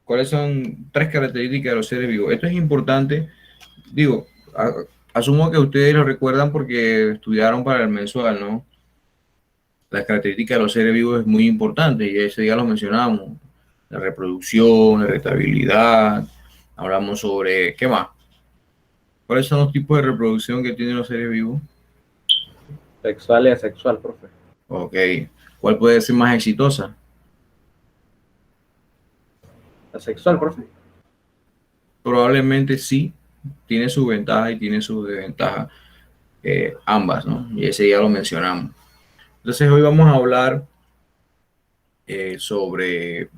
¿Cuáles son tres características de los seres vivos? Esto es importante, digo, asumo que ustedes lo recuerdan porque estudiaron para el mensual, ¿no? Las características de los seres vivos es muy importante y ese día lo mencionamos. La reproducción, la rentabilidad, hablamos sobre, ¿qué más? ¿Cuáles son los tipos de reproducción que tienen los seres vivos? Sexual y asexual, profe. Ok. ¿Cuál puede ser más exitosa? Asexual, profe. Probablemente sí, tiene su ventaja y tiene su desventaja, ambas, ¿no? Y ese ya lo mencionamos. Entonces hoy vamos a hablar sobre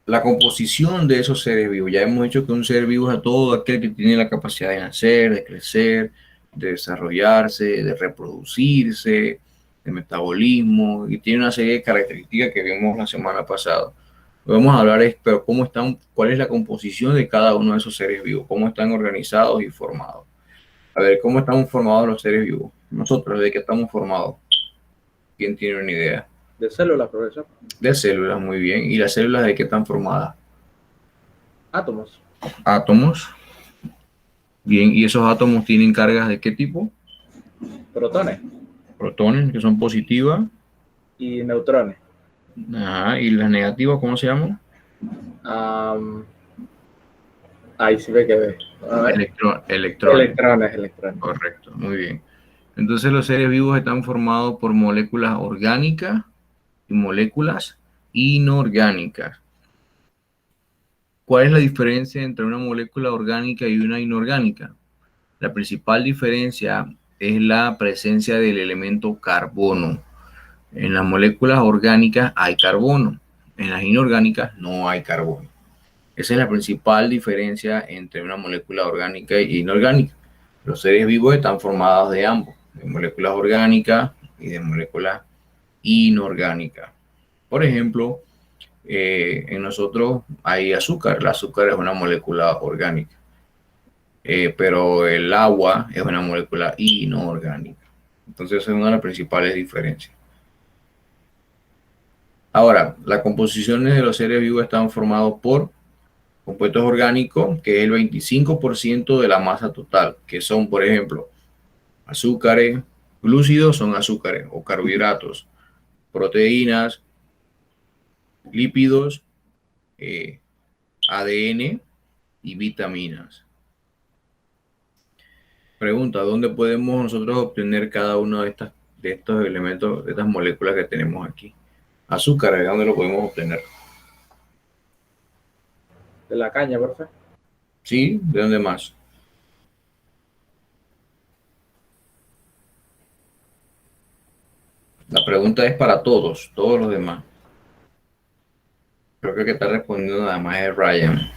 la composición de esos seres vivos. Ya hemos dicho que un ser vivo es todo aquel que tiene la capacidad de nacer, de crecer, de desarrollarse, de reproducirse, de metabolismo, y tiene una serie de características que vimos la semana pasada. Lo que vamos a hablar es, pero cómo están, cuál es la composición de cada uno de esos seres vivos, cómo están organizados y formados. A ver, ¿cómo estamos formados los seres vivos? Nosotros, ¿de qué estamos formados? ¿Quién tiene una idea? De células, profesor. De células, muy bien. ¿Y las células de qué están formadas? Átomos. Átomos. Bien, ¿y esos átomos tienen cargas de qué tipo? Protones. Protones, que son positivas. Y neutrones. Ajá, ¿y las negativas cómo se llaman? Ahí sí me quedé. Electrones. Electrones. Correcto, muy bien. Entonces los seres vivos están formados por moléculas orgánicas y moléculas inorgánicas. ¿Cuál es la diferencia entre una molécula orgánica y una inorgánica? La principal diferencia es la presencia del elemento carbono. En las moléculas orgánicas hay carbono, en las inorgánicas no hay carbono. Esa es la principal diferencia entre una molécula orgánica e inorgánica. Los seres vivos están formados de ambos, de moléculas orgánicas y de moléculas inorgánicas. Por ejemplo, en nosotros hay azúcar. El azúcar es una molécula orgánica, pero el agua es una molécula inorgánica. Entonces, esa es una de las principales diferencias. Ahora, las composiciones de los seres vivos están formados por compuestos orgánicos, que es el 25% de la masa total, que son, por ejemplo, azúcares, glúcidos son azúcares o carbohidratos, proteínas, lípidos, ADN y vitaminas. Pregunta, ¿dónde podemos nosotros obtener cada uno de estos elementos, de estas moléculas que tenemos aquí? Azúcar, ¿de dónde lo podemos obtener? De la caña, profe. ¿Sí? ¿De dónde más? La pregunta es para todos los demás. Creo que el que está respondiendo nada más es Ryan.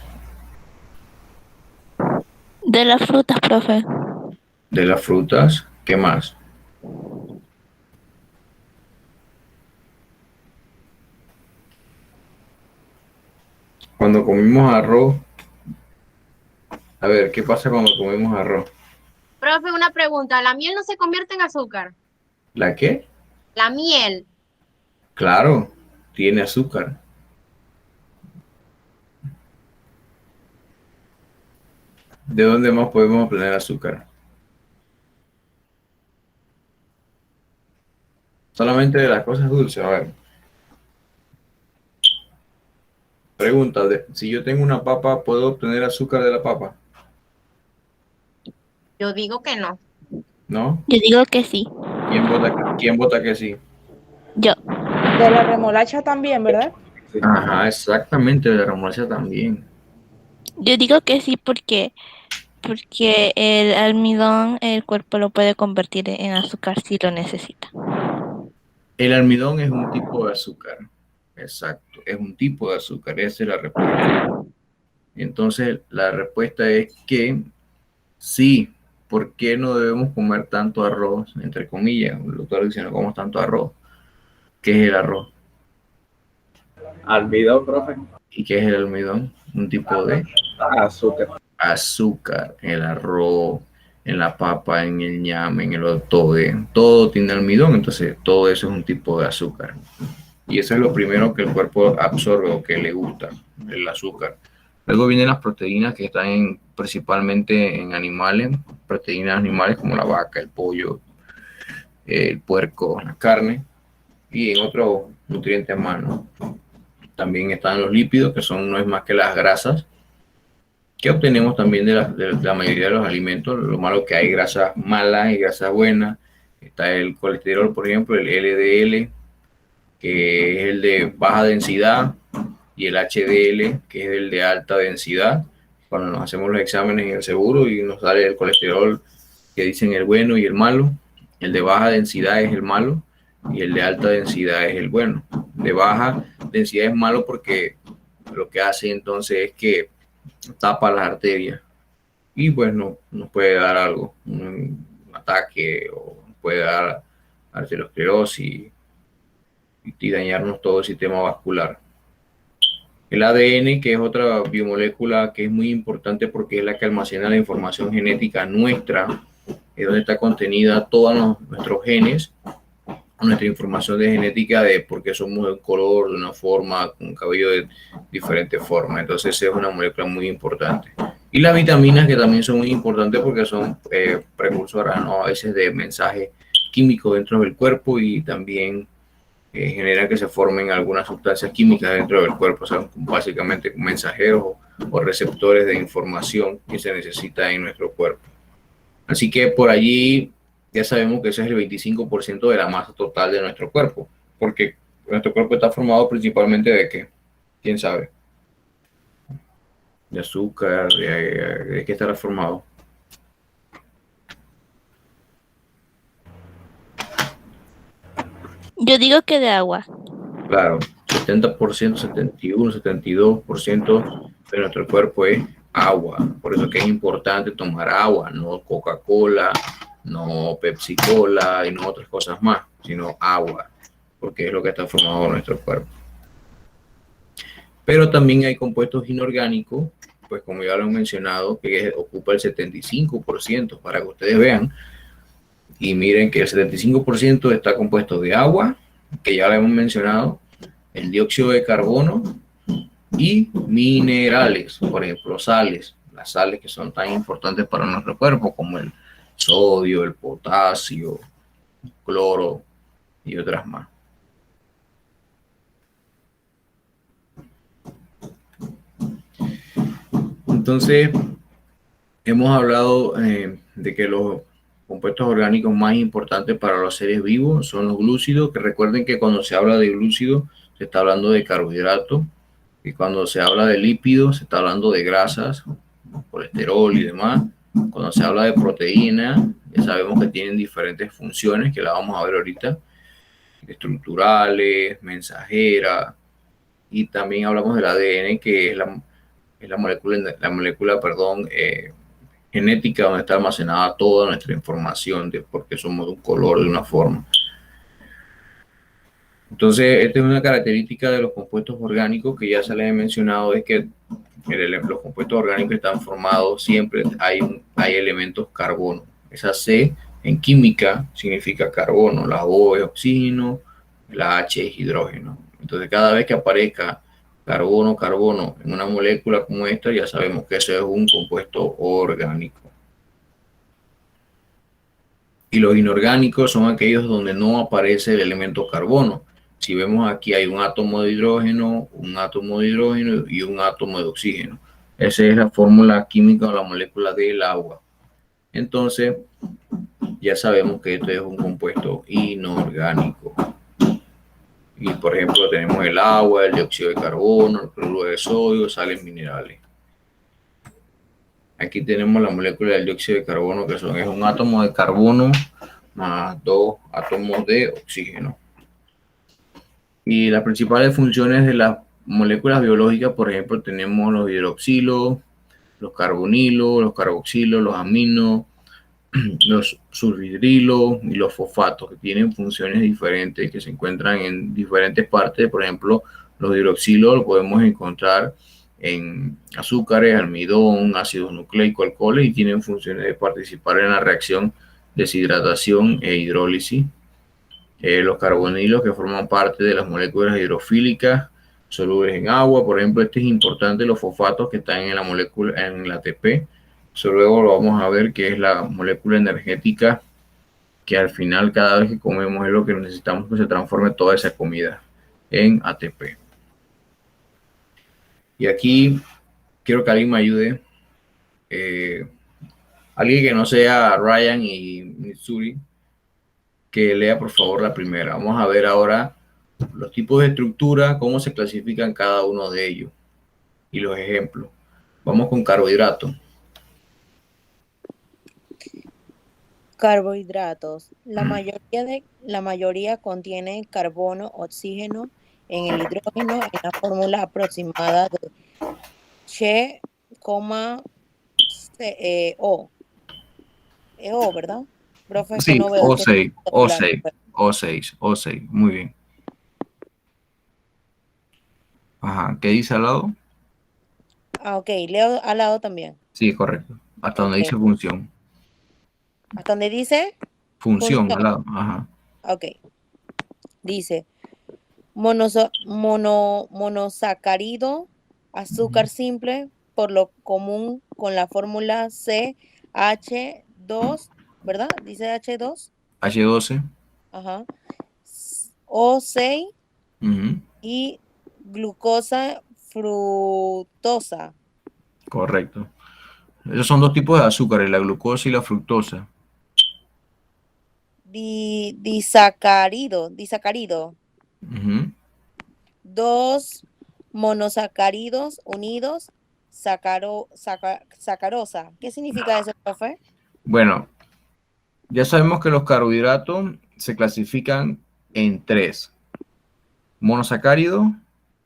De las frutas, profe. De las frutas, ¿qué más? Cuando comimos arroz, a ver, ¿qué pasa cuando comemos arroz? Profe, una pregunta. ¿La miel no se convierte en azúcar? ¿La qué? La miel. Claro, tiene azúcar. ¿De dónde más podemos obtener azúcar? Solamente de las cosas dulces. A ver. Pregunta, si yo tengo una papa, ¿puedo obtener azúcar de la papa? Yo digo que no. ¿No? Yo digo que sí. ¿Quién vota que sí? Yo. De la remolacha también, ¿verdad? Sí. Ajá, exactamente, de la remolacha también. Yo digo que sí porque el almidón el cuerpo lo puede convertir en azúcar si lo necesita. El almidón es un tipo de azúcar. Exacto, es un tipo de azúcar. Esa es la respuesta. Entonces, la respuesta es que sí. ¿Por qué no debemos comer tanto arroz? Entre comillas, el doctor dice no comamos tanto arroz. ¿Qué es el arroz? Almidón, profe. ¿Y qué es el almidón? Un tipo de Azúcar. azúcar. El arroz, en la papa, en el ñame, en el otoe, todo tiene almidón, entonces todo eso es un tipo de azúcar. Y eso es lo primero que el cuerpo absorbe o que le gusta, el azúcar. Luego vienen las proteínas que están principalmente en animales, proteínas animales como la vaca, el pollo, el puerco, la carne y en otros nutrientes más, ¿no? También están los lípidos, que son no es más que las grasas que obtenemos también de la mayoría de los alimentos. Lo malo que hay grasas malas y grasas buenas. Está el colesterol, por ejemplo, el LDL, que es el de baja densidad, y el HDL, que es el de alta densidad. Cuando nos hacemos los exámenes en el seguro y nos sale el colesterol que dicen el bueno y el malo, el de baja densidad es el malo y el de alta densidad es el bueno. De baja densidad es malo porque lo que hace entonces es que tapa las arterias y pues nos puede dar algo, un ataque, o puede dar arteriosclerosis y dañarnos todo el sistema vascular. El ADN, que es otra biomolécula que es muy importante porque es la que almacena la información genética nuestra, es donde está contenida todos nuestros genes, nuestra información de genética de por qué somos de un color, de una forma, con un cabello de diferentes formas. Entonces es una molécula muy importante. Y las vitaminas, que también son muy importantes porque son precursoras, ¿no?, a veces de mensajes químicos dentro del cuerpo, y también genera que se formen algunas sustancias químicas dentro del cuerpo, o sea, básicamente mensajeros o receptores de información que se necesita en nuestro cuerpo. Así que por allí ya sabemos que ese es el 25% de la masa total de nuestro cuerpo, porque nuestro cuerpo está formado principalmente ¿de qué? ¿Quién sabe? De azúcar, ¿de qué estará formado? Yo digo que de agua. Claro, 70%, 71, 72% de nuestro cuerpo es agua. Por eso que es importante tomar agua, no Coca-Cola, no Pepsi-Cola y no otras cosas más, sino agua, porque es lo que está formado en nuestro cuerpo. Pero también hay compuestos inorgánicos, pues como ya lo he mencionado, que ocupa el 75%, para que ustedes vean. Y miren que el 75% está compuesto de agua, que ya lo hemos mencionado, el dióxido de carbono y minerales, por ejemplo, sales. Las sales que son tan importantes para nuestro cuerpo, como el sodio, el potasio, el cloro y otras más. Entonces, hemos hablado de que los compuestos orgánicos más importantes para los seres vivos son los glúcidos, que recuerden que cuando se habla de glúcidos se está hablando de carbohidratos, y cuando se habla de lípidos se está hablando de grasas, colesterol y demás. Cuando se habla de proteína, ya sabemos que tienen diferentes funciones, que la vamos a ver ahorita, estructurales, mensajeras, y también hablamos del ADN, que es la molécula, genética, donde está almacenada toda nuestra información de por qué somos de un color, de una forma. Entonces, esta es una característica de los compuestos orgánicos que ya se les he mencionado, es que los compuestos orgánicos están formados, siempre hay elementos carbono. Esa C en química significa carbono, la O es oxígeno, la H es hidrógeno. Entonces, cada vez que aparezca carbono en una molécula como esta, ya sabemos que eso es un compuesto orgánico. Y los inorgánicos son aquellos donde no aparece el elemento carbono. Si vemos aquí, hay un átomo de hidrógeno, un átomo de hidrógeno y un átomo de oxígeno. Esa es la fórmula química o la molécula del agua. Entonces, ya sabemos que esto es un compuesto inorgánico. Y por ejemplo tenemos el agua, el dióxido de carbono, el cloruro de sodio, sales minerales. Aquí tenemos la molécula del dióxido de carbono, que es un átomo de carbono más 2 átomos de oxígeno. Y las principales funciones de las moléculas biológicas, por ejemplo, tenemos los hidroxilos, los carbonilos, los carboxilos, los aminos, los sulfidrilos y los fosfatos, que tienen funciones diferentes, que se encuentran en diferentes partes. Por ejemplo, los hidroxilos los podemos encontrar en azúcares, almidón, ácidos nucleicos, alcoholes, y tienen funciones de participar en la reacción deshidratación e hidrólisis. Los carbonilos que forman parte de las moléculas hidrofílicas solubles en agua. Por ejemplo, este es importante, los fosfatos que están en la molécula, en la ATP. Eso luego lo vamos a ver, que es la molécula energética que al final cada vez que comemos es lo que necesitamos que se transforme toda esa comida en ATP. Y aquí quiero que alguien me ayude. Alguien que no sea Ryan y Mitsuri, que lea por favor la primera. Vamos a ver ahora los tipos de estructura, cómo se clasifican cada uno de ellos y los ejemplos. Vamos con carbohidratos. Carbohidratos. La mayoría contiene carbono, oxígeno en el hidrógeno en la fórmula aproximada de Che, O. O, ¿verdad? Profe, es que Sí, no veo O6, celular. O6, O6, O6. Muy bien. Ajá, ¿qué dice al lado? Ah, ok. Leo al lado también. Sí, correcto. Hasta donde Ok. dice función. ¿Hasta donde dice? Función, Función. al lado. Ajá. Ok. Dice monosacárido, azúcar simple, por lo común con la fórmula CH2, ¿verdad? Dice H2. H12. Ajá. O6 Ujú, y glucosa fructosa. correcto. Esos son dos tipos de azúcares, la glucosa y la fructosa. Disacárido. Ujú. Dos monosacáridos unidos, sacarosa. ¿Qué significa eso, profe? Bueno, ya sabemos que los carbohidratos se clasifican en tres: monosacárido,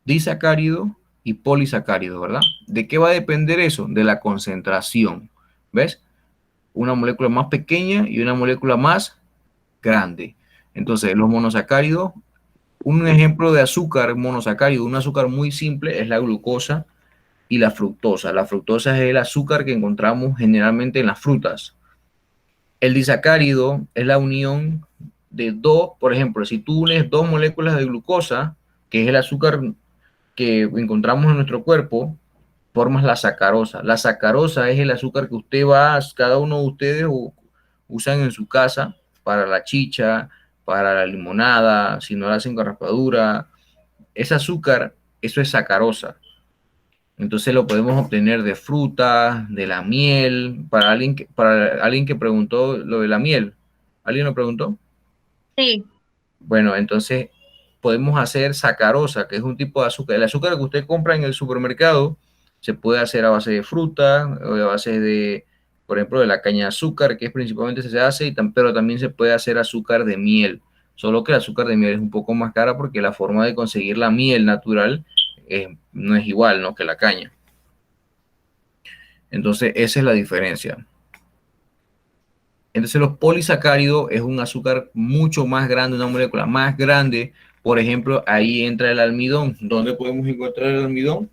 disacárido y polisacárido, ¿verdad? ¿De qué va a depender eso? De la concentración. ¿Ves? Una molécula más pequeña y una molécula más grande. Entonces, los monosacáridos, un ejemplo de azúcar monosacárido, un azúcar muy simple, es la glucosa y la fructosa. La fructosa es el azúcar que encontramos generalmente en las frutas. El disacárido es la unión de dos, por ejemplo, si tú unes dos moléculas de glucosa, que es el azúcar que encontramos en nuestro cuerpo, formas la sacarosa. La sacarosa es el azúcar que cada uno de ustedes usan en su casa para la chicha, para la limonada, si no la hacen con raspadura. Ese azúcar, eso es sacarosa. Entonces lo podemos obtener de frutas, de la miel. Para alguien que preguntó lo de la miel, ¿alguien lo preguntó? Sí. Bueno, entonces podemos hacer sacarosa, que es un tipo de azúcar. El azúcar que usted compra en el supermercado se puede hacer a base de fruta, o a base de, por ejemplo, de la caña de azúcar, que es principalmente se hace, pero también se puede hacer azúcar de miel. Solo que el azúcar de miel es un poco más cara porque la forma de conseguir la miel natural no es igual, ¿no?, que la caña. Entonces, esa es la diferencia. Entonces, los polisacáridos es un azúcar mucho más grande, una molécula más grande. Por ejemplo, ahí entra el almidón. ¿Dónde podemos encontrar el almidón?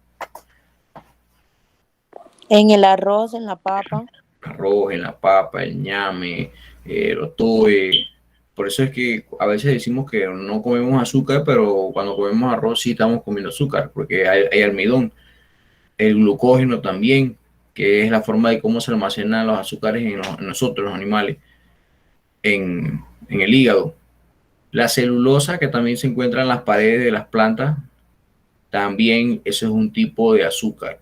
En el arroz, en la papa. Arroz, en la papa, el ñame, el otoe. Por eso es que a veces decimos que no comemos azúcar, pero cuando comemos arroz sí estamos comiendo azúcar, porque hay almidón. El glucógeno también, que es la forma de cómo se almacenan los azúcares en nosotros, los animales, en el hígado. La celulosa, que también se encuentra en las paredes de las plantas, también eso es un tipo de azúcar.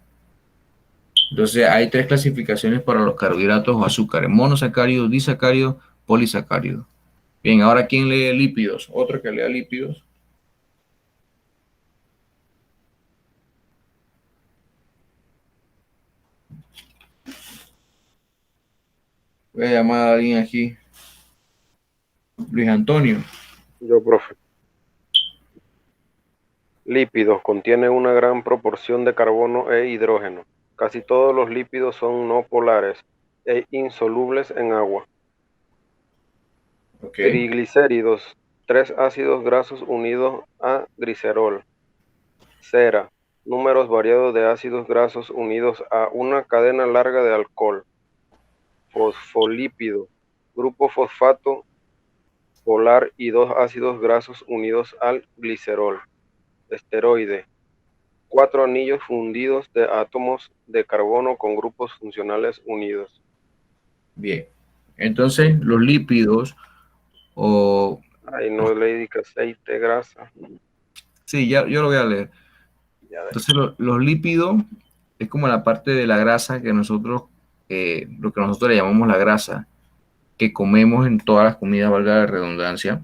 Entonces hay tres clasificaciones para los carbohidratos o azúcares: monosacáridos, disacáridos, polisacáridos. Bien, ahora ¿quién lee lípidos? Otro que lea lípidos. Voy a llamar a alguien aquí. Luis Antonio. Yo, profe. Lípidos contienen una gran proporción de carbono e hidrógeno. Casi todos los lípidos son no polares e insolubles en agua. Ok. Triglicéridos, 3 ácidos grasos unidos a glicerol. Cera, números variados de ácidos grasos unidos a una cadena larga de alcohol. Fosfolípido, grupo fosfato polar y 2 ácidos grasos unidos al glicerol. Esteroide. 4 anillos fundidos de átomos de carbono con grupos funcionales unidos. Bien. Entonces, los lípidos o... Ahí no le indica aceite, grasa. Sí, ya yo lo voy a leer. Ya ves. Entonces, los lípidos es como la parte de la grasa que nosotros, lo que nosotros le llamamos la grasa, que comemos en todas las comidas, valga la redundancia,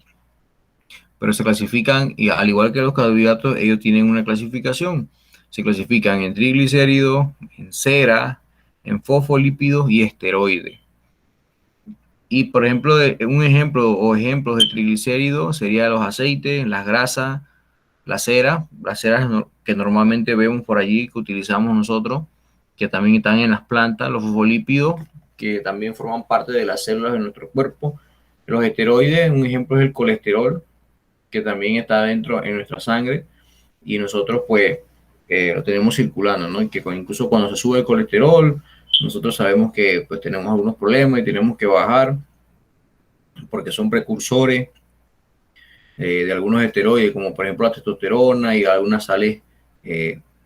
pero se clasifican, y al igual que los carbohidratos, ellos tienen una clasificación. Se clasifican en triglicéridos, en cera, en fosfolípidos y esteroides. Y por ejemplo, un ejemplo o ejemplos de triglicéridos serían los aceites, las grasas, las ceras que normalmente vemos por allí, que utilizamos nosotros, que también están en las plantas, los fosfolípidos, que también forman parte de las células de nuestro cuerpo. Los esteroides, un ejemplo es el colesterol, que también está dentro en nuestra sangre, y nosotros pues lo tenemos circulando, ¿no? Y que incluso cuando se sube el colesterol, nosotros sabemos que pues tenemos algunos problemas y tenemos que bajar, porque son precursores de algunos esteroides, como por ejemplo la testosterona y algunas sales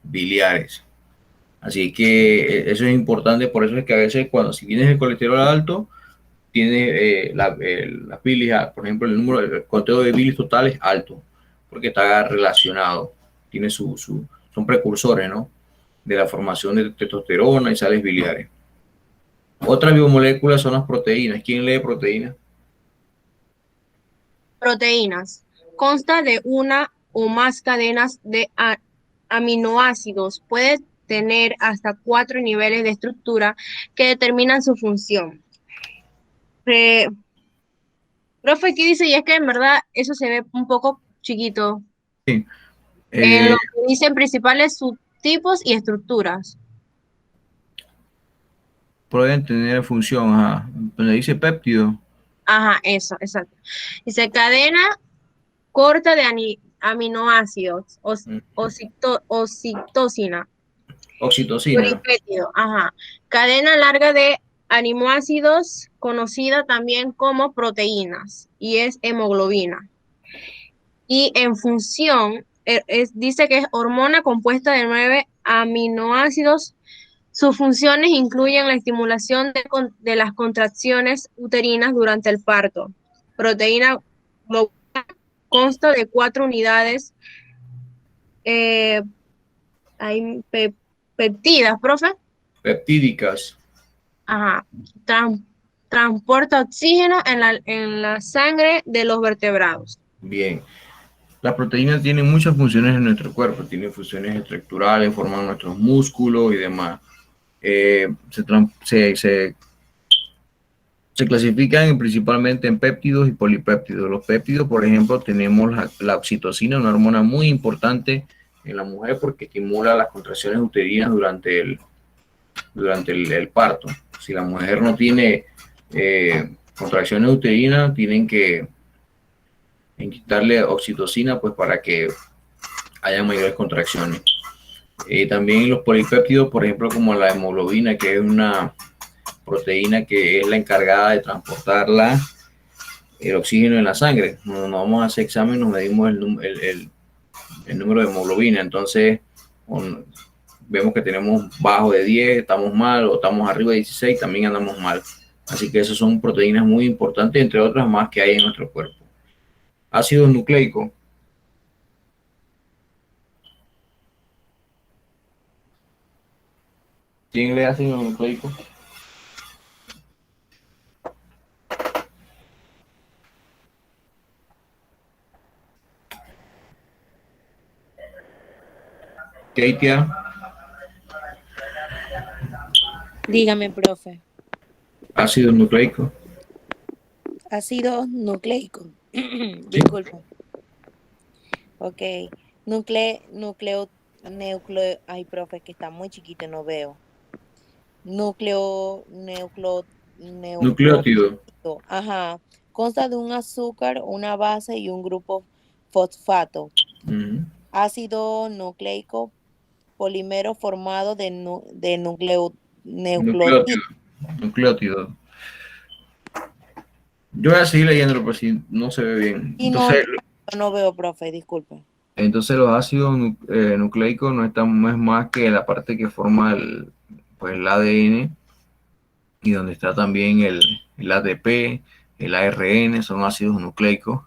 biliares. Así que eso es importante, por eso es que a veces si tienes el colesterol alto, tienes la bilis, por ejemplo, el conteo de bilis total es alto, porque está relacionado, tiene son precursores, ¿no?, de la formación de testosterona y sales biliares. Otras biomoléculas son las proteínas. ¿Quién lee proteínas? Proteínas. Consta de una o más cadenas de aminoácidos. Puede tener hasta 4 niveles de estructura que determinan su función. Profe, aquí dice, y es que en verdad eso se ve un poco chiquito. Sí. En lo que dicen principales subtipos y estructuras. Pueden tener función, ajá. Donde dice péptido. Ajá, eso, exacto. Dice cadena corta de aminoácidos, oxitocina. Oxitocina. Polipéptido, ajá. Cadena larga de aminoácidos, conocida también como proteínas, y es hemoglobina. Y en función, dice que es hormona compuesta de 9 aminoácidos. Sus funciones incluyen la estimulación de las contracciones uterinas durante el parto. Proteína global consta de 4 unidades hay peptidas, profe. Peptídicas. Ajá. Transporta oxígeno en la sangre de los vertebrados. Bien. Las proteínas tienen muchas funciones en nuestro cuerpo. Tienen funciones estructurales, forman nuestros músculos y demás. Se clasifican principalmente en péptidos y polipéptidos. Los péptidos, por ejemplo, tenemos la oxitocina, una hormona muy importante en la mujer porque estimula las contracciones uterinas durante el parto. Si la mujer no tiene contracciones uterinas, tienen que quitarle oxitocina pues para que haya mayores contracciones. También los polipéptidos, por ejemplo, como la hemoglobina, que es una proteína que es la encargada de transportar el oxígeno en la sangre. Cuando nos vamos a hacer examen, nos medimos el número de hemoglobina. Entonces, vemos que tenemos bajo de 10, estamos mal, o estamos arriba de 16, también andamos mal. Así que esas son proteínas muy importantes, entre otras más que hay en nuestro cuerpo. Ácidos nucleicos. ¿Quién lee ácidos nucleicos? Keitia. Dígame, profe. Ácido nucleico. Ácido nucleico. Disculpa. Ok. Núcleo. Ay, profe, que está muy chiquito, no veo. Nucleótido. Ajá. Consta de un azúcar, una base y un grupo fosfato. Ácido nucleico, polímero formado de nucleótido. Nucleótido. Yo voy a seguir leyéndolo, pero si no se ve bien. Y no, no veo, profe, disculpe. Entonces los ácidos nucleicos no es más que la parte que forma el ADN, y donde está también el ATP, el ARN, son ácidos nucleicos.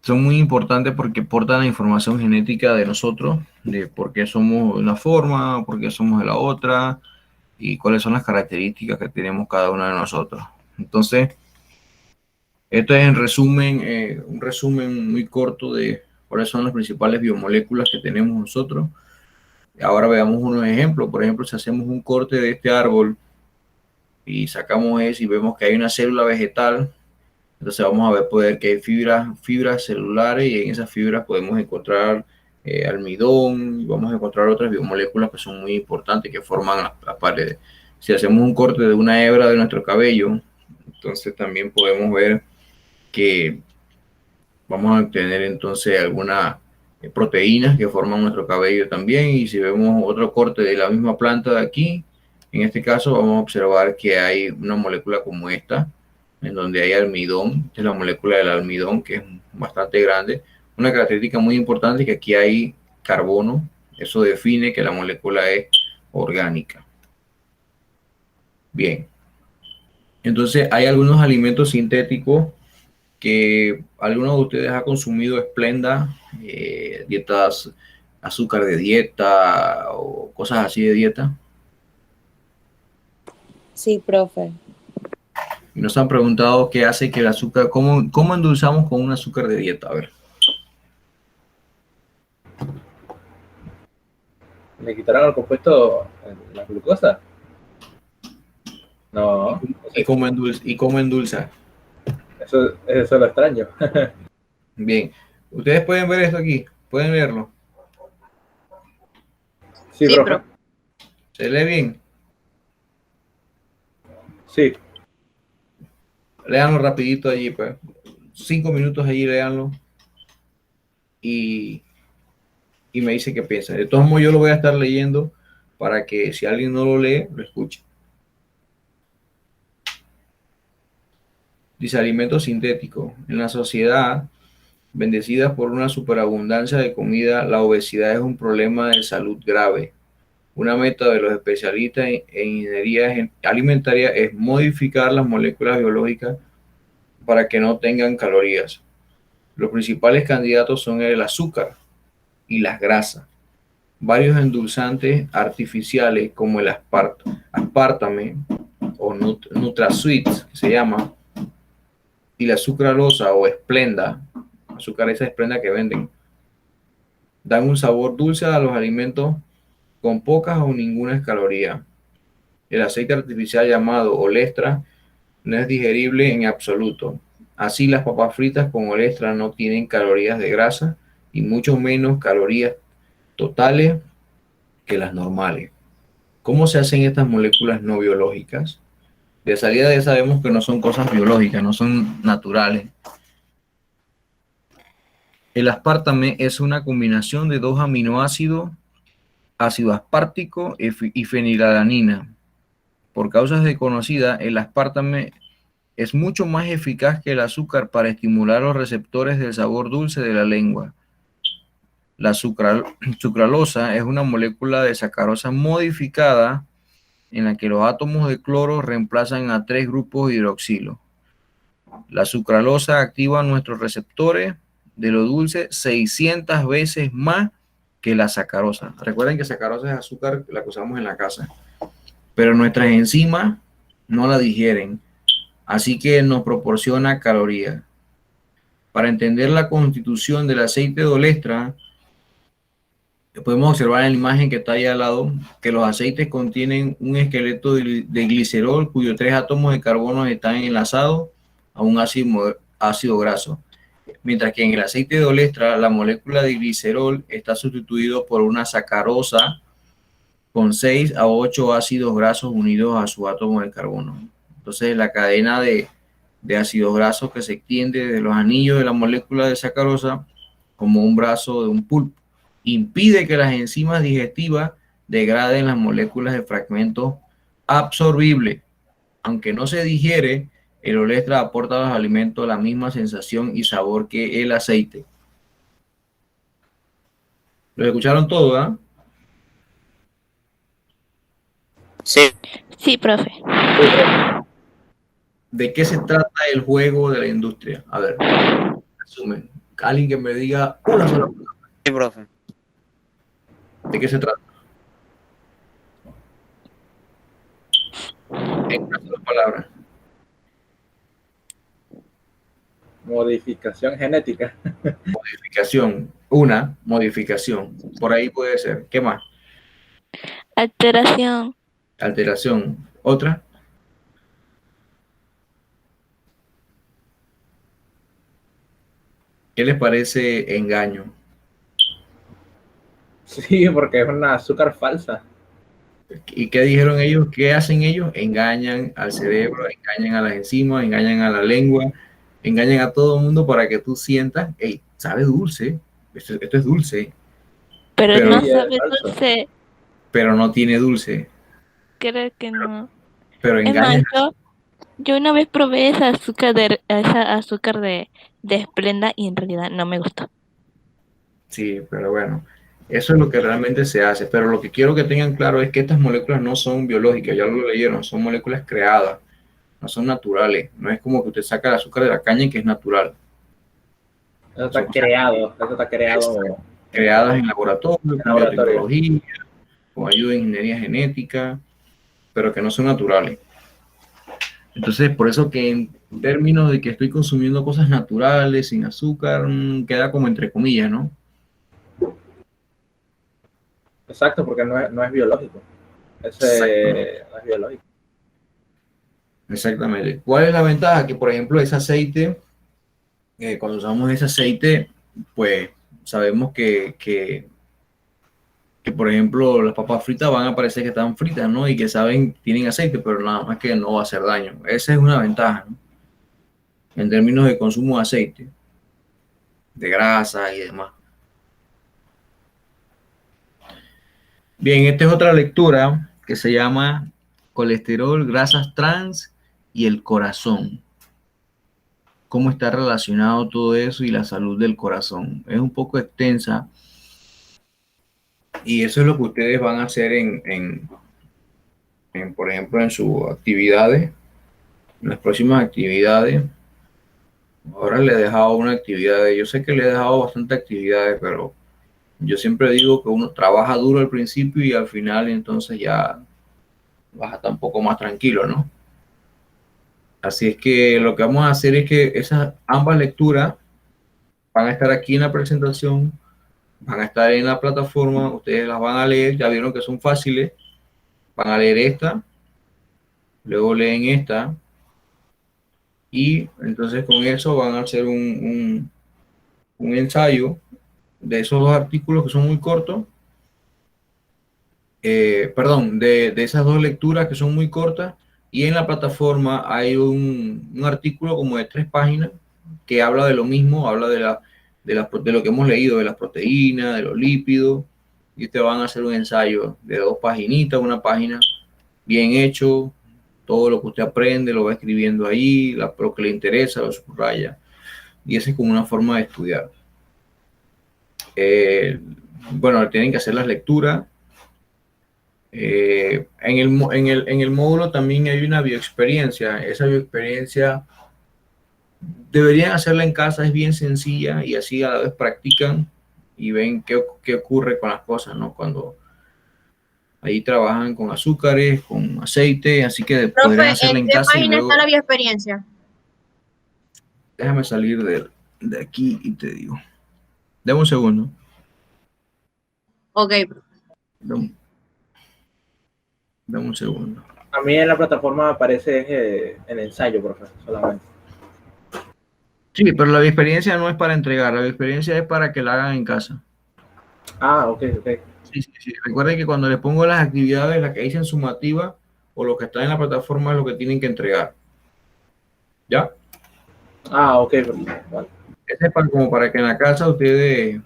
Son muy importantes porque portan la información genética de nosotros, de por qué somos de una forma, por qué somos de la otra, y cuáles son las características que tenemos cada uno de nosotros. Entonces, esto es en resumen, un resumen muy corto de cuáles son las principales biomoléculas que tenemos nosotros. Ahora veamos unos ejemplos. Por ejemplo, si hacemos un corte de este árbol y sacamos eso y vemos que hay una célula vegetal, entonces vamos a ver poder que hay fibras celulares, y en esas fibras podemos encontrar almidón, y vamos a encontrar otras biomoléculas que son muy importantes, que forman las paredes. Si hacemos un corte de una hebra de nuestro cabello, entonces también podemos ver que vamos a obtener entonces algunas proteínas que forman nuestro cabello también. Y si vemos otro corte de la misma planta de aquí, en este caso vamos a observar que hay una molécula como esta, en donde hay almidón. Esta es la molécula del almidón, que es bastante grande. Una característica muy importante es que aquí hay carbono. Eso define que la molécula es orgánica. Bien. Entonces hay algunos alimentos sintéticos que algunos de ustedes ha consumido. Esplenda, dietas, azúcar de dieta o cosas así de dieta. Sí, profe. Y nos han preguntado qué hace que el azúcar, cómo endulzamos con un azúcar de dieta. A ver. ¿Le quitaron el compuesto, la glucosa? No. ¿Y cómo endulza? Eso es lo extraño. Bien. Ustedes pueden ver esto aquí. Pueden verlo. Sí, Sí, profe. ¿Se lee bien? Sí. Léanlo rapidito allí, pues. 5 minutos allí, léanlo. Y me dice qué piensa. De todos modos, yo lo voy a estar leyendo para que si alguien no lo lee, lo escuche. Dice: alimentos sintéticos. En la sociedad bendecida por una superabundancia de comida, la obesidad es un problema de salud grave. Una meta de los especialistas en ingeniería alimentaria es modificar las moléculas biológicas para que no tengan calorías. Los principales candidatos son el azúcar y las grasas. Varios endulzantes artificiales como el aspartame o NutraSweet, que se llama, y la sucralosa o Esplenda, azúcar esa Esplenda que venden, dan un sabor dulce a los alimentos con pocas o ninguna caloría. El aceite artificial llamado olestra no es digerible en absoluto. Así, las papas fritas con olestra no tienen calorías de grasa y mucho menos calorías totales que las normales. ¿Cómo se hacen estas moléculas no biológicas? De salida ya sabemos que no son cosas biológicas, no son naturales. El aspartame es una combinación de dos aminoácidos, ácido aspartico y fenilalanina. Por causas desconocidas, el aspartame es mucho más eficaz que el azúcar para estimular los receptores del sabor dulce de la lengua. La sucralosa es una molécula de sacarosa modificada en la que los átomos de cloro reemplazan a 3 grupos hidroxilo. La sucralosa activa nuestros receptores de lo dulce 600 veces más que la sacarosa. Recuerden que sacarosa es azúcar, la que usamos en la casa, pero nuestras enzimas no la digieren, así que nos proporciona calorías. Para entender la constitución del aceite de olestra, podemos observar en la imagen que está ahí al lado que los aceites contienen un esqueleto de glicerol cuyos 3 átomos de carbono están enlazados a un ácido graso, mientras que en el aceite de olestra la molécula de glicerol está sustituido por una sacarosa con 6 a 8 ácidos grasos unidos a su átomo de carbono. Entonces la cadena de ácidos grasos que se extiende desde los anillos de la molécula de sacarosa como un brazo de un pulpo impide que las enzimas digestivas degraden las moléculas de fragmentos absorbibles. Aunque no se digiere, el óleo extra aporta a los alimentos la misma sensación y sabor que el aceite. ¿Lo escucharon todo, ah? Sí. Sí, profe. ¿De qué se trata el juego de la industria? A ver, resumen. Alguien que me diga una sola palabra. Sí, profe. ¿De qué se trata? En una sola palabra. Modificación genética. Modificación. Una modificación. Por ahí puede ser. ¿Qué más? Alteración. Alteración. Otra. ¿Qué les parece engaño? Sí, porque es una azúcar falsa. ¿Y qué dijeron ellos? ¿Qué hacen ellos? Engañan al cerebro, engañan a las enzimas, engañan a la lengua, engañan a todo el mundo para que tú sientas, hey, sabe dulce, esto es dulce, Pero Pero- no Sí, es sabe falso. dulce. pero no tiene dulce. Creo que no. Pero Es más, engañan, yo una vez probé esa azúcar de Splenda y en realidad no me gustó. sí, pero bueno, eso es lo que realmente se hace. Pero lo que quiero que tengan claro es que estas moléculas no son biológicas, ya lo leyeron, son moléculas creadas, no son naturales. No es como que usted saca el azúcar de la caña y que es natural. Eso está creado. Eso está creado. Creadas en laboratorio, con laboratorio. biotecnología, con ayuda de ingeniería genética, pero que no son naturales. Entonces, por eso que en términos de que estoy consumiendo cosas naturales, sin azúcar, queda como entre comillas, ¿no? Exacto, porque no es biológico. Ese no es biológico. Exactamente. ¿Cuál es la ventaja? Que, por ejemplo, ese aceite, cuando usamos ese aceite, pues sabemos que, por ejemplo, las papas fritas van a parecer que están fritas, ¿no? Y que saben, tienen aceite, pero nada más que no va a hacer daño. Esa es una ventaja, ¿no? En términos de consumo de aceite, de grasa y demás. Bien, esta es otra lectura que se llama Colesterol, grasas trans y el corazón. ¿Cómo está relacionado todo eso y la salud del corazón? Es un poco extensa y eso es lo que ustedes van a hacer por ejemplo, en sus actividades, en las próximas actividades. Ahora le he dejado una actividad, yo sé que le he dejado bastante actividades, pero yo siempre digo que uno trabaja duro al principio y al final entonces ya vas a estar un poco más tranquilo, ¿no? Así es que lo que vamos a hacer es que esas ambas lecturas van a estar aquí en la presentación, van a estar en la plataforma, ustedes las van a leer, ya vieron que son fáciles, van a leer esta, luego leen esta, y entonces con eso van a hacer un ensayo de esos dos artículos que son muy cortos, perdón, de esas dos lecturas que son muy cortas, y en la plataforma hay un artículo como de 3 páginas que habla de lo mismo, habla de lo que hemos leído, de las proteínas, de los lípidos, y te van a hacer un ensayo de 2 paginitas, una página bien hecho, todo lo que usted aprende lo va escribiendo ahí, lo que le interesa lo subraya, y esa es como una forma de estudiar. Bueno, tienen que hacer las lecturas. En el módulo también hay una bioexperiencia. Esa bioexperiencia deberían hacerla en casa, es bien sencilla y así a la vez practican y ven qué ocurre con las cosas, ¿no? Cuando ahí trabajan con azúcares, con aceite, así que podrían Profe, hacerla ¿en en qué casa y página luego... está la bioexperiencia? Déjame salir de aquí y te digo. Dame un segundo. Ok, Dame un segundo. A mí en la plataforma me aparece el ensayo, profesor, solamente. Sí, pero la experiencia no es para entregar, la experiencia es para que la hagan en casa. Ah, ok. Sí, sí, sí. Recuerden que cuando les pongo las actividades, las que dicen sumativa o lo que está en la plataforma es lo que tienen que entregar. ¿Ya? Ah, ok, profesor. Vale. Ese es como para que en la casa ustedes,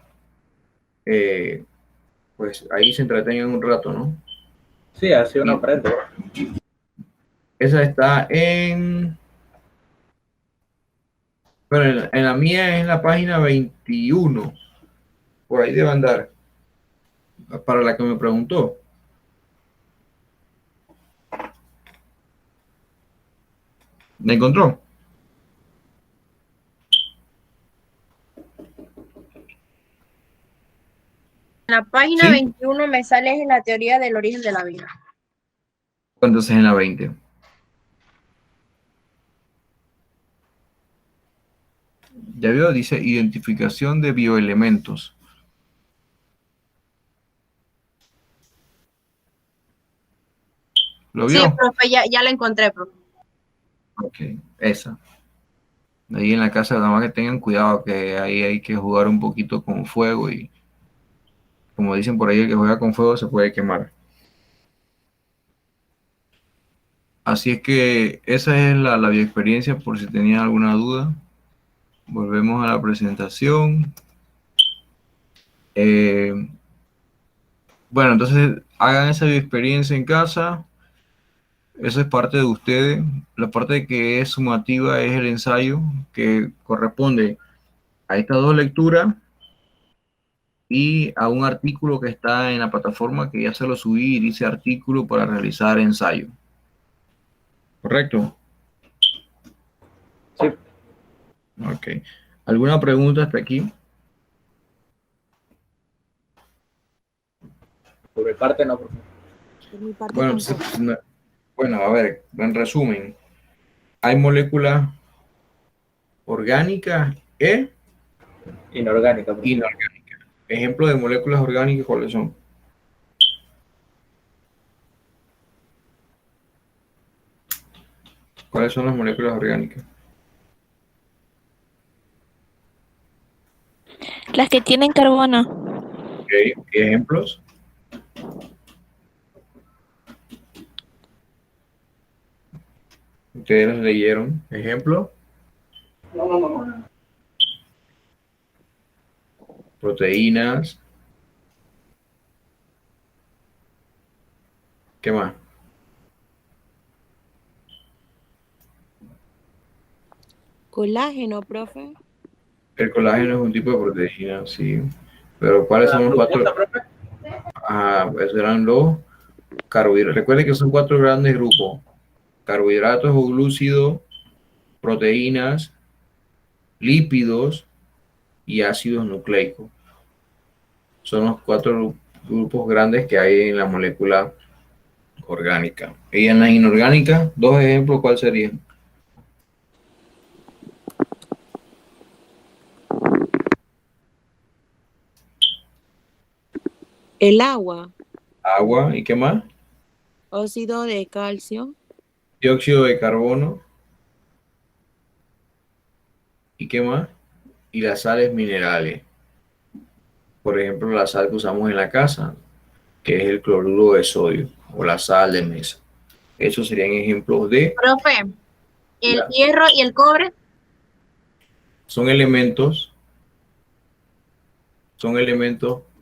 pues ahí se entretengan un rato, ¿no? Sí, así uno aprende. Esa está en... Bueno, en la mía es en la página 21. Por ahí debe andar. Para la que me preguntó. ¿Me encontró? En la página ¿Sí? 21 me sale la teoría del origen de la vida. Entonces en la 20. Ya veo, dice identificación de bioelementos. ¿Lo Sí, vio? profe, ya la encontré, profe. Ok, esa. Ahí en la casa, nada más que tengan cuidado, que ahí hay que jugar un poquito con fuego y, como dicen por ahí, el que juega con fuego se puede quemar. Así es que esa es la bioexperiencia, por si tenían alguna duda. Volvemos a la presentación. Bueno, entonces hagan esa bioexperiencia en casa. Eso es parte de ustedes. La parte que es sumativa es el ensayo, que corresponde a estas dos lecturas y a un artículo que está en la plataforma que ya se lo subí y dice artículo para realizar ensayo. ¿Correcto? Sí. Ok. ¿Alguna pregunta hasta aquí? Por mi parte no, profe. Por mi parte Bueno, tampoco. bueno, a ver, en resumen, hay moléculas orgánicas e Inorgánica, profe. inorgánicas. Ejemplos de moléculas orgánicas, ¿cuáles son? ¿Cuáles son las moléculas orgánicas? Las que tienen carbono. Ok, ejemplos. Ustedes los leyeron. Ejemplo. Proteínas. ¿Qué más? Colágeno, profe. El colágeno es un tipo de proteína, sí. Pero ¿cuáles son los cuatro? Profe. Esos eran los carbohidratos. Recuerden que son cuatro grandes grupos: carbohidratos o glúcidos, proteínas, lípidos y ácidos nucleicos. Son los cuatro grupos grandes que hay en la molécula orgánica. Y en la inorgánica, dos ejemplos, ¿cuáles serían? El agua, Agua, ¿y qué más? óxido de calcio, Dióxido de carbono, ¿y qué más? Y las sales minerales. Por ejemplo, la sal que usamos en la casa, que es el cloruro de sodio o la sal de mesa. Esos serían ejemplos de... Profe, el Ya. hierro y el cobre. Son elementos,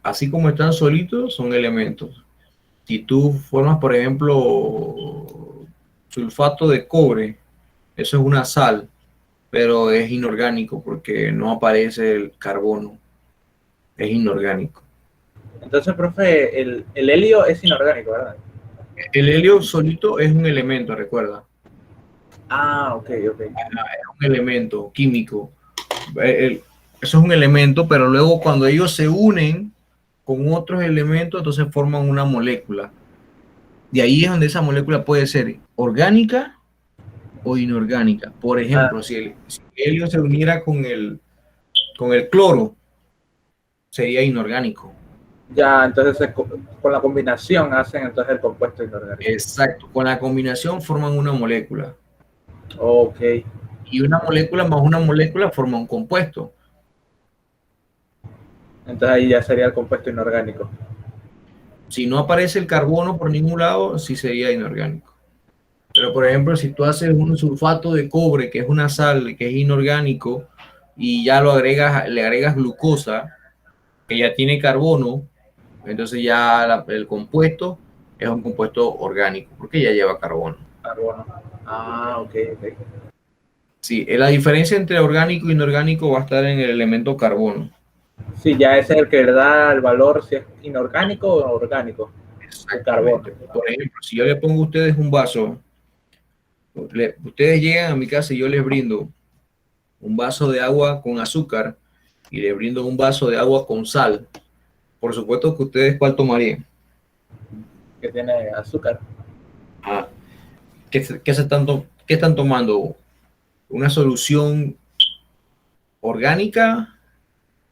así como están solitos, son elementos. Si tú formas, por ejemplo, sulfato de cobre, eso es una sal, pero es inorgánico porque no aparece el carbono, es inorgánico. Entonces, profe, el helio es inorgánico, ¿verdad? El helio solito es un elemento, recuerda, Ah, ok. un elemento químico. Eso es un elemento, pero luego cuando ellos se unen con otros elementos, entonces forman una molécula. De ahí es donde esa molécula puede ser orgánica o inorgánica. Por ejemplo, si el helio se uniera con el cloro, sería inorgánico. Ya, entonces con la combinación hacen entonces el compuesto inorgánico. Exacto. Con la combinación forman una molécula. Ok. Y una molécula más una molécula forma un compuesto. Entonces ahí ya sería el compuesto inorgánico. Si no aparece el carbono por ningún lado, sí sería inorgánico. Pero, por ejemplo, si tú haces un sulfato de cobre, que es una sal, que es inorgánico, y ya le agregas glucosa, que ya tiene carbono, entonces ya el compuesto es un compuesto orgánico, porque ya lleva carbono. Carbono. Ah, ok, ok. Sí, la diferencia entre orgánico e inorgánico va a estar en el elemento carbono. Sí, ya ese es el que le da el valor si es inorgánico o orgánico. El carbono. Exactamente. Por ejemplo, si yo le pongo a ustedes un vaso, ustedes llegan a mi casa y yo les brindo un vaso de agua con azúcar y les brindo un vaso de agua con sal. Por supuesto que ustedes, ¿cuál tomarían? Que tiene azúcar. Ah, ¿qué están tomando? ¿Una solución orgánica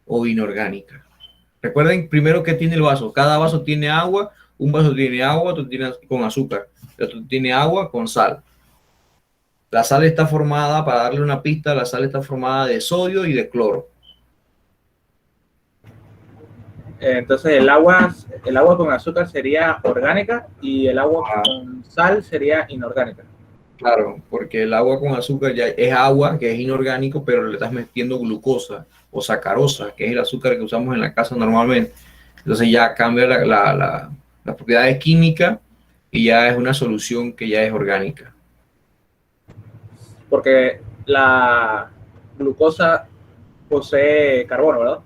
o inorgánica? Recuerden primero que tiene el vaso. Cada vaso tiene agua. Un vaso tiene agua, otro tiene con azúcar, otro tiene agua con sal. La sal está formada, para darle una pista, la sal está formada de sodio y de cloro. Entonces el agua con azúcar sería orgánica y el agua con sal sería inorgánica. Claro, porque el agua con azúcar ya es agua, que es inorgánico, pero le estás metiendo glucosa o sacarosa, que es el azúcar que usamos en la casa normalmente. Entonces ya cambia las propiedades químicas y ya es una solución que ya es orgánica. Porque la glucosa posee carbono, ¿verdad?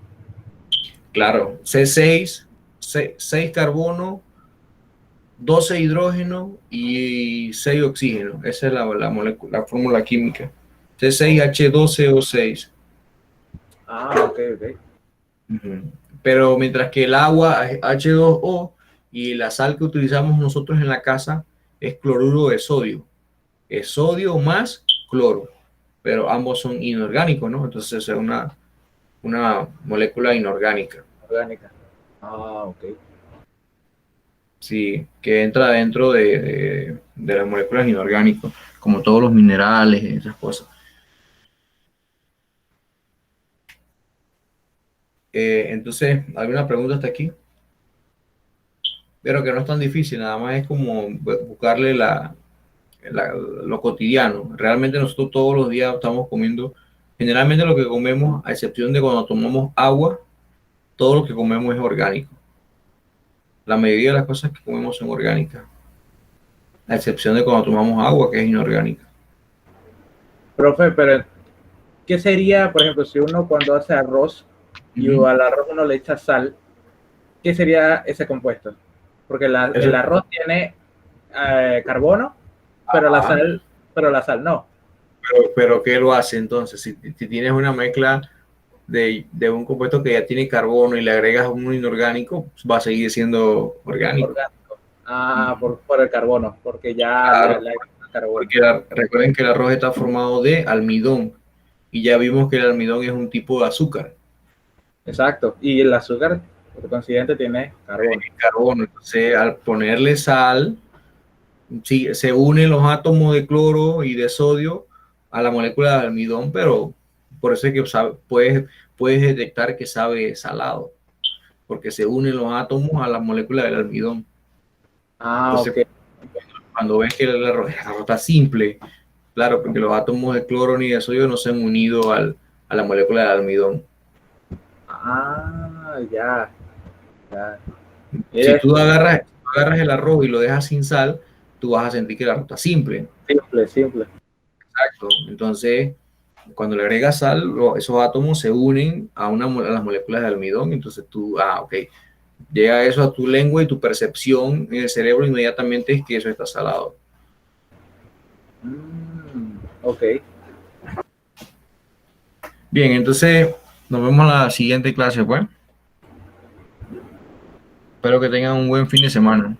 Claro, C6, 6 carbono, 12 hidrógeno y 6 oxígeno. Esa es la fórmula química. C6H12O6. Ah, ok, ok. Pero mientras que el agua es H2O y la sal que utilizamos nosotros en la casa es cloruro de sodio. Es sodio más cloro, pero ambos son inorgánicos, ¿no? Entonces es una molécula inorgánica. Orgánica. Ah, ok. Sí, que entra dentro de las moléculas inorgánicas, como todos los minerales y esas cosas. Entonces, ¿alguna pregunta hasta aquí? Pero que no es tan difícil, nada más es como buscarle lo cotidiano. Realmente nosotros todos los días estamos comiendo, generalmente lo que comemos, a excepción de cuando tomamos agua, todo lo que comemos es orgánico. La mayoría de las cosas que comemos son orgánicas, a excepción de cuando tomamos agua, que es inorgánica. Profe, pero ¿qué sería, por ejemplo, si uno cuando hace arroz y al arroz uno le echa sal, qué sería ese compuesto? Porque el arroz tiene carbono, pero la sal no. Pero ¿qué lo hace entonces? Si tienes una mezcla de un compuesto que ya tiene carbono y le agregas uno inorgánico, va a seguir siendo orgánico. Ah, por el carbono, porque ya Claro, le carbono. porque recuerden que el arroz está formado de almidón y ya vimos que el almidón es un tipo de azúcar. Exacto, y el azúcar, por consiguiente, tiene carbono. Entonces, al ponerle sal, sí, se unen los átomos de cloro y de sodio a la molécula de almidón, pero por eso es que puedes detectar que sabe salado, porque se unen los átomos a la molécula del almidón. Ah, Entonces, cuando ves que el arroz está simple, claro, porque los átomos de cloro ni de sodio no se han unido a la molécula del almidón. Ah, ya. Si tú agarras el arroz y lo dejas sin sal, tú vas a sentir que el arroz está simple. Simple. Exacto. Entonces, cuando le agregas sal, esos átomos se unen a las moléculas de almidón. Entonces tú, ok. Llega eso a tu lengua y tu percepción en el cerebro inmediatamente es que eso está salado. Ok. Bien, entonces nos vemos en la siguiente clase, pues. Espero que tengan un buen fin de semana.